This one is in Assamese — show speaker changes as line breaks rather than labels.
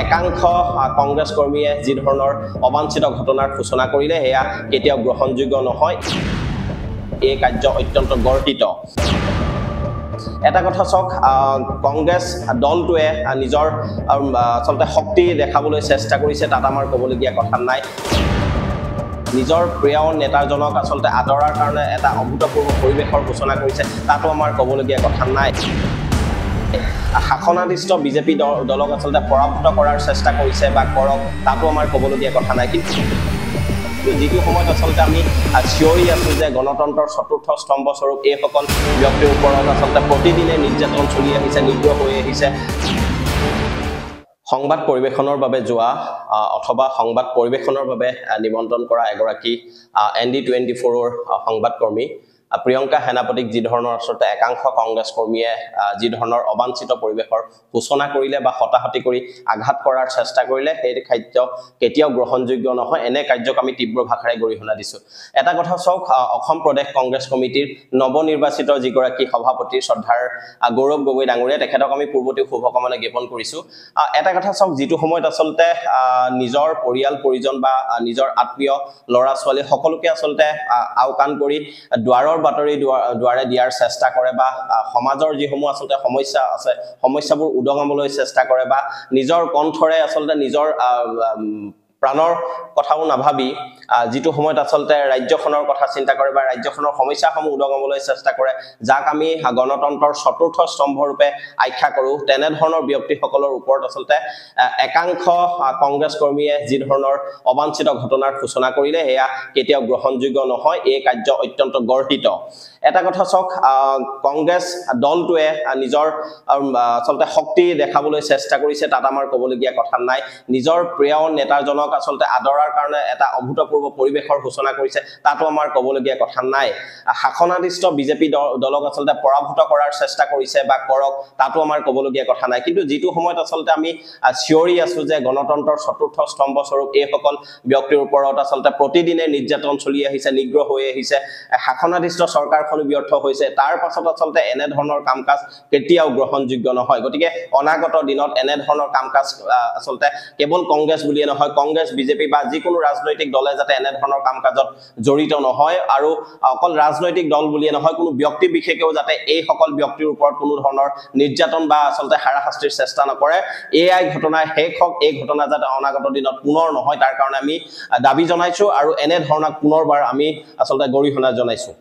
একাংশ কংগ্ৰেছ কৰ্মীয়ে যি ধৰণৰ অবাঞ্ছিত ঘটনাৰ সূচনা কৰিলে হেয়া কেতিয়াও গ্ৰহণযোগ্য নহয় এই কাৰ্য অত্যন্ত গৰ্হিত এটা কথা চাওক কংগ্ৰেছ দলটোৱে নিজৰ আচলতে শক্তি দেখাবলৈ চেষ্টা কৰিছে তাত আমাৰ ক'বলগীয়া কথা নাই নিজৰ প্ৰিয় নেতাজনক আচলতে আদৰাৰ কাৰণে এটা অভূতপূৰ্ব পৰিৱেশৰ সূচনা কৰিছে তাতো আমাৰ ক'বলগীয়া কথা নাই শাসনাধিষ্ঠ বিজেপি দলক আচলতে পৰাভূত কৰাৰ চেষ্টা কৰিছে বা কৰক তাতো আমাৰ ক'বলগীয়া কথা নাই কিন্তু যিটো সময়ত আচলতে আমি চিঞৰি আছো যে গণতন্ত্ৰৰ চতুৰ্থ স্তম্ভ স্বৰূপ এইসকল ব্যক্তিৰ ওপৰত আচলতে প্ৰতিদিনে নিৰ্যাতন চলি আহিছে নিগ্ৰহ হৈ আহিছে সংবাদ পৰিবেশনৰ বাবে যোৱা অথবা সংবাদ পৰিবেশনৰ বাবে নিমন্ত্ৰণ কৰা এগৰাকী ND24ৰ সংবাদকৰ্মী প্ৰিয়ংকা সেনাপতিক যি ধৰণৰ আচলতে একাংশ কংগ্ৰেছ কৰ্মীয়ে যি ধৰণৰ অবাঞ্ছিত পৰিৱেশৰ সূচনা কৰিলে বা হতাহতি কৰি আঘাত কৰাৰ চেষ্টা কৰিলে সেই কাৰ্য কেতিয়াও গ্ৰহণযোগ্য নহয় এনে কাৰ্যক আমি তীব্ৰ ভাষাৰে গৰিহণা দিছো এটা কথা চাওক অসম প্ৰদেশ কংগ্ৰেছ কমিটিৰ নৱনিৰ্বাচিত যিগৰাকী সভাপতি শ্ৰদ্ধাৰ গৌৰৱ গগৈ ডাঙৰীয়া তেখেতক আমি পূৰ্বতে শুভকামনা জ্ঞাপন কৰিছো এটা কথা চাওক যিটো সময়ত আচলতে নিজৰ পৰিয়াল পৰিজন বা নিজৰ আত্মীয় লৰা ছোৱালী সকলোকে আচলতে আওকাণ কৰি দুৱাৰৰ বাতৰি দুৱাৰে দিয়াৰ চেষ্টা কৰে বা সমাজৰ যিসমূহ আচলতে সমস্যা আছে সমস্যাবোৰ উদঙাবলৈ চেষ্টা কৰে বা নিজৰ কণ্ঠৰে আচলতে নিজৰ প্ৰাণৰ কথাও নাভাবি যিটো সময়ত আচলতে ৰাজ্যখনৰ কথা চিন্তা কৰে বা ৰাজ্যখনৰ সমস্যাসমূহ উদঙাবলৈ চেষ্টা কৰে যাক আমি গণতন্ত্ৰৰ চতুৰ্থ স্তম্ভ ৰূপে আখ্যা কৰো তেনে ধৰণৰ ব্যক্তিসকলৰ ওপৰত আচলতে একাংশ কংগ্ৰেছ কৰ্মীয়ে যি ধৰণৰ অবাঞ্ছিত ঘটনাৰ সূচনা কৰিলে হেয়া কেতিয়াও গ্ৰহণযোগ্য নহয় এই কাৰ্য অত্যন্ত গৰ্হিত এটা কথা চাওক কংগ্ৰেছ দলটোৱে নিজৰ আচলতে শক্তি দেখাবলৈ চেষ্টা কৰিছে তাত আমাৰ ক'বলগীয়া কথা নাই নিজৰ প্ৰিয় নেতাজনক আচলতে আদৰাৰ কাৰণে এটা অভূতপূৰ্ব পৰিৱেশৰ সূচনা কৰিছে তাতো আমাৰ ক'বলগীয়া কথা নাই শাসনাধিষ্ঠ বিজেপি দলক আচলতে পৰাভূত কৰাৰ চেষ্টা কৰিছে বা কৰক তাতো আমাৰ ক'বলগীয়া কথা নাই কিন্তু যিটো সময়ত আচলতে আমি চিঞৰি আছো যে গণতন্ত্ৰৰ চতুৰ্থ স্তম্ভ স্বৰূপ এইসকল ব্যক্তিৰ ওপৰত আচলতে প্ৰতিদিনে নিৰ্যাতন চলি আহিছে নিগ্ৰহ হৈ আহিছে শাসনাধিষ্ঠ চৰকাৰখন ব্যৰ্থ হৈছে তাৰ পাছত আচলতে এনে ধৰণৰ কামকাজ কেতিয়াও গ্ৰহণযোগ্য নহয় গতিকে অনাগত দিনত এনে ধৰণৰ কামকাজ আচলতে কেৱল কংগ্ৰেছ বুলিয়ে নহয় কংগ্ৰেছ বিজেপি বা যিকোনো ৰাজনৈতিক দলে যাতে এনে ধৰণৰ কামকাজত জড়িত নহয় আৰু অকল ৰাজনৈতিক দল বুলিয়ে নহয় কোনো ব্যক্তি বিশেষেও যাতে এই সকল ব্যক্তিৰ ওপৰত কোনো ধৰণৰ নিৰ্যাতন বা আচলতে হাৰাশাস্তিৰ চেষ্টা নকৰে এই ঘটনাই শেষ হওক এই ঘটনা যাতে অনাগত দিনত পুনৰ নহয় তাৰ কাৰণে আমি দাবী জনাইছো আৰু এনে ধৰণৰ পুনৰবাৰ আমি আচলতে গৰিহণা জনাইছো